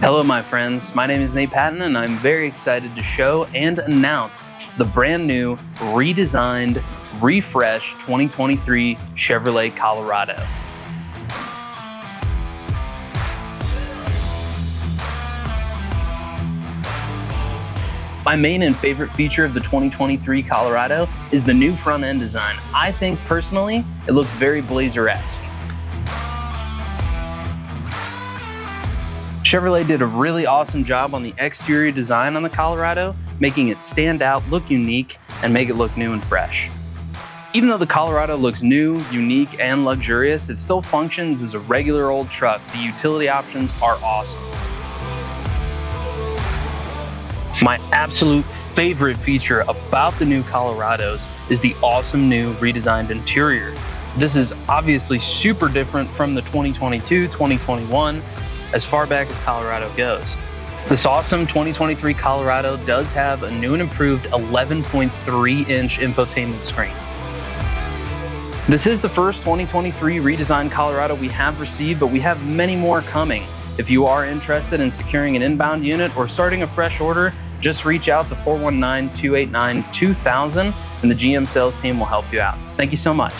Hello, my friends. My name is Nate Patton, and I'm very excited to show and announce the brand new, redesigned, refreshed 2023 Chevrolet Colorado. My main and favorite feature of the 2023 Colorado is the new front end design. I think personally, it looks very Blazer-esque. Chevrolet did a really awesome job on the exterior design on the Colorado, making it stand out, look unique, and make it look new and fresh. Even though the Colorado looks new, unique, and luxurious, it still functions as a regular old truck. The utility options are awesome. My absolute favorite feature about the new Colorados is the awesome new redesigned interior. This is obviously super different from the 2022, 2021, as far back as Colorado goes. This awesome 2023 Colorado does have a new and improved 11.3-inch infotainment screen. This is the first 2023 redesigned Colorado we have received, but we have many more coming. If you are interested in securing an inbound unit or starting a fresh order, just reach out to 419-289-2000 and the GM sales team will help you out. Thank you so much.